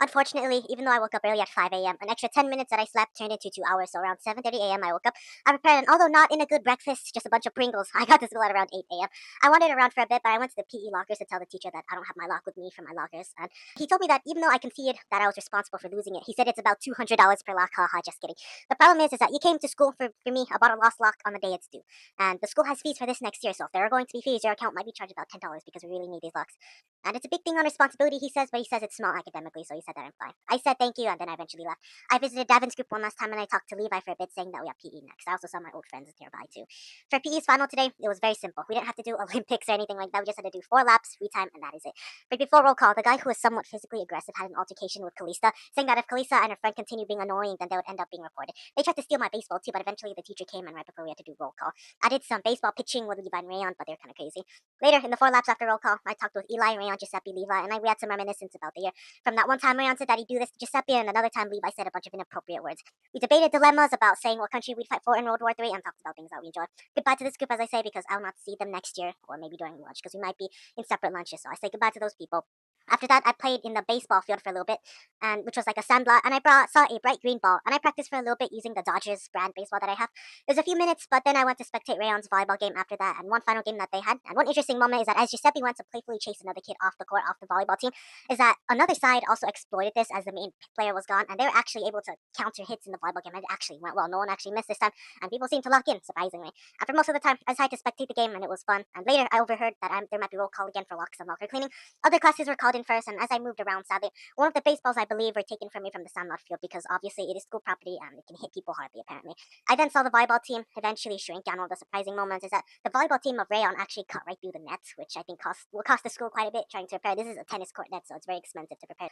Unfortunately, even though I woke up early at 5 a.m., an extra 10 minutes that I slept turned into 2 hours. So around 7:30 a.m., I woke up. I prepared, and although not in a good breakfast, just a bunch of Pringles, I got to school at around 8 a.m. I wandered around for a bit, but I went to the PE lockers to tell the teacher that I don't have my lock with me for my lockers. And he told me that even though I conceded that I was responsible for losing it, he said it's about $200 per lock. Haha, just kidding. The problem is that you came to school for me about a lost lock on the day it's due. And the school has fees for this next year, so if there are going to be fees, your account might be charged about $10 because we really need these locks. And it's a big thing on responsibility, he says, but he says it's small academically, so he said that I'm fine. I said thank you, and then I eventually left. I visited Davin's group one last time, and I talked to Levi for a bit, saying that we have PE next. I also saw my old friends nearby, too. For PE's final today, it was very simple. We didn't have to do Olympics or anything like that. We just had to do 4 laps, free time, and that is it. But before roll call, the guy who was somewhat physically aggressive had an altercation with Kalista, saying that if Kalista and her friend continued being annoying, then they would end up being reported. They tried to steal my baseball, too, but eventually the teacher came, and right before we had to do roll call, I did some baseball pitching with Levi and Rayon, but they're kind of crazy. Later, in the 4 laps after roll call, I talked with Eli, Rayon, Giuseppe, Levi, and we had some reminiscence about the year. From that one time, Rayon said that he'd do this to Giuseppe, and another time, Levi said a bunch of inappropriate words. We debated dilemmas about saying what country we'd fight for in World War III and talked about things that we enjoy. Goodbye to this group, as I say, because I'll not see them next year, or maybe during lunch, because we might be in separate lunches. So I say goodbye to those people. After that, I played in the baseball field for a little bit, and which was like a sandlot, and saw a bright green ball, and I practiced for a little bit using the Dodgers brand baseball that I have. It was a few minutes, but then I went to spectate Rayon's volleyball game after that, and one final game that they had. And one interesting moment is that as Giuseppe went to playfully chase another kid off the court, off the volleyball team, is that another side also exploited this as the main player was gone, and they were actually able to counter hits in the volleyball game, and it actually went well. No one actually missed this time, and people seemed to lock in, surprisingly. And for most of the time, I decided to spectate the game, and it was fun. And later, I overheard that there might be roll call again for locks and locker cleaning. Other classes were called in first, and as I moved around, sadly, one of the baseballs, I believe, were taken from me from the sandlot field because obviously it is school property and it can hit people hardly, apparently. I then saw the volleyball team eventually shrink, and one of the surprising moments is that the volleyball team of Rayon actually cut right through the net, which I think will cost the school quite a bit trying to repair. This is a tennis court net, so it's very expensive to repair.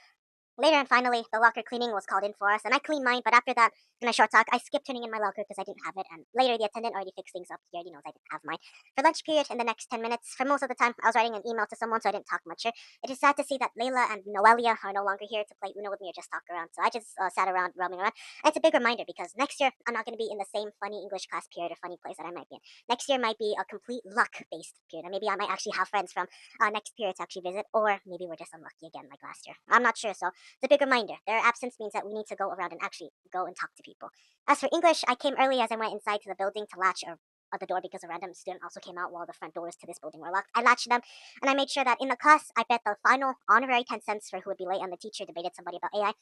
Later and finally, the locker cleaning was called in for us, and I cleaned mine, but after that, in a short talk, I skipped turning in my locker because I didn't have it, and later the attendant already fixed things up. He already knows I didn't have mine. For lunch period, in the next 10 minutes, for most of the time, I was writing an email to someone, so I didn't talk much. It is sad to see that Layla and Noelia are no longer here to play Uno with me or just talk around, so I just sat around, roaming around. And it's a big reminder because next year, I'm not going to be in the same funny English class period or funny place that I might be in. Next year might be a complete luck-based period, and maybe I might actually have friends from next period to actually visit, or maybe we're just unlucky again like last year. I'm not sure, so it's a big reminder. Their absence means that we need to go around and actually go and talk to people. As for English, I came early as I went inside to the building to latch the door because a random student also came out while the front doors to this building were locked. I latched them, and I made sure that in the class, I bet the final honorary 10 cents for who would be late, and the teacher debated somebody about AI.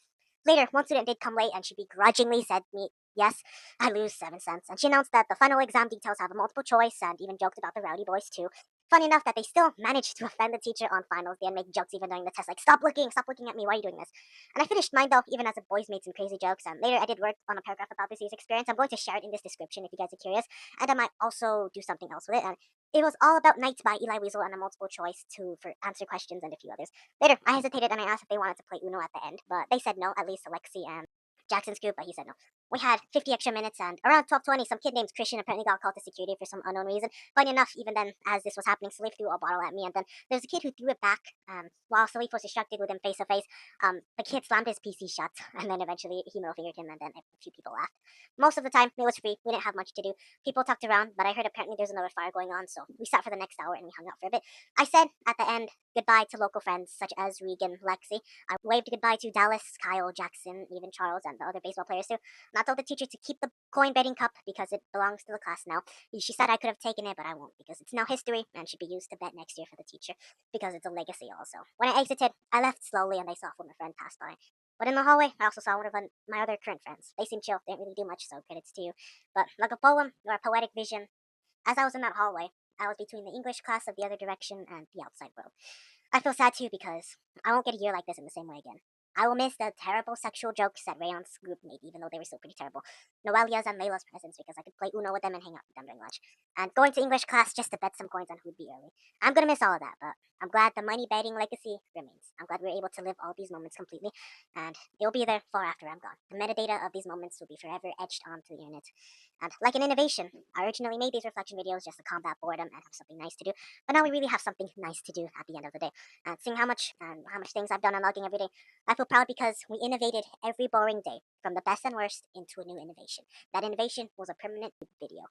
Later, one student did come late, and she begrudgingly said me, yes, I lose 7 cents. And she announced that the final exam details have a multiple choice and even joked about the rowdy boys too. Funny enough that they still managed to offend the teacher on finals day and make jokes even during the test, like, stop looking at me, why are you doing this? And I finished mine though, even as the boys made some crazy jokes, and later I did work on a paragraph about this year's experience. I'm going to share it in this description if you guys are curious, and I might also do something else with it. And it was all about Night by Eli Weasel and a multiple choice for answer questions and a few others. Later, I hesitated and I asked if they wanted to play Uno at the end, but they said no, at least Alexi and Jackson's group, but he said no. We had 50 extra minutes, and around 12:20, some kid named Christian apparently got called to security for some unknown reason. Funny enough, even then, as this was happening, Salif threw a bottle at me, and then there was a kid who threw it back. While Salif was distracted with him face to face, the kid slammed his PC shut, and then eventually he middle fingered him, and then a few people laughed. Most of the time, it was free. We didn't have much to do. People talked around, but I heard apparently there's another fire going on, so we sat for the next hour and we hung out for a bit. I said at the end goodbye to local friends such as Regan, Lexi. I waved goodbye to Dallas, Kyle, Jackson, even Charles, and the other baseball players too. And I told the teacher to keep the coin betting cup because it belongs to the class now. She said I could have taken it, but I won't because it's now history and should be used to bet next year for the teacher because it's a legacy also. When I exited, I left slowly and I saw when a friend passed by. But in the hallway, I also saw one of my other current friends. They seemed chill, didn't really do much, so credits to you. But like a poem or a poetic vision, as I was in that hallway, I was between the English class of the other direction and the outside world. I feel sad too because I won't get a year like this in the same way again. I will miss the terrible sexual jokes that Rayon's group made, even though they were still pretty terrible. Noelia's and Layla's presence because I could play Uno with them and hang out with them during lunch. And going to English class just to bet some coins on who'd be early. I'm gonna miss all of that, but I'm glad the money betting legacy remains. I'm glad we were able to live all these moments completely, and it'll be there far after I'm gone. The metadata of these moments will be forever etched onto the internet. And like an innovation, I originally made these reflection videos just to combat boredom and have something nice to do, but now we really have something nice to do at the end of the day. And seeing how much things I've done on logging every day, I feel proud because we innovated every boring day from the best and worst into a new innovation. That innovation was a permanent video.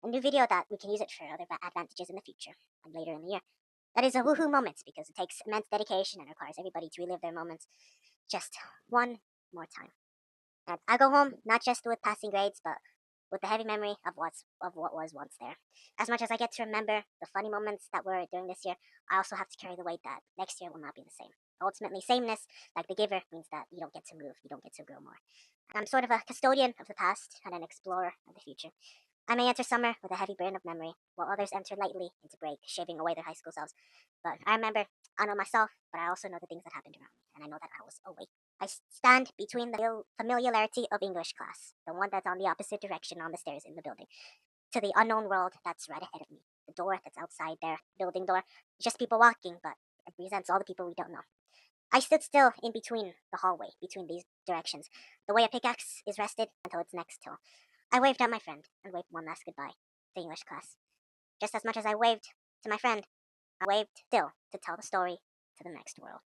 A new video that we can use it for other advantages in the future and later in the year. That is a woohoo moment because it takes immense dedication and requires everybody to relive their moments. just one more time. And I go home not just with passing grades, but with the heavy memory of what was once there. As much as I get to remember the funny moments that were during this year, I also have to carry the weight that next year will not be the same. Ultimately, sameness, like the giver, means that you don't get to move, you don't get to grow more. I'm sort of a custodian of the past and an explorer of the future. I may enter summer with a heavy burden of memory, while others enter lightly into break, shaving away their high school selves. But I remember, I know myself, but I also know the things that happened around me, and I know that I was awake. I stand between the familiarity of English class, the one that's on the opposite direction on the stairs in the building, to the unknown world that's right ahead of me. The door that's outside there, building door, just people walking, but it represents all the people we don't know. I stood still in between the hallway, between these directions, the way a pickaxe is rested until its next till. I waved at my friend and waved one last goodbye to English class. Just as much as I waved to my friend, I waved still to tell the story to the next world.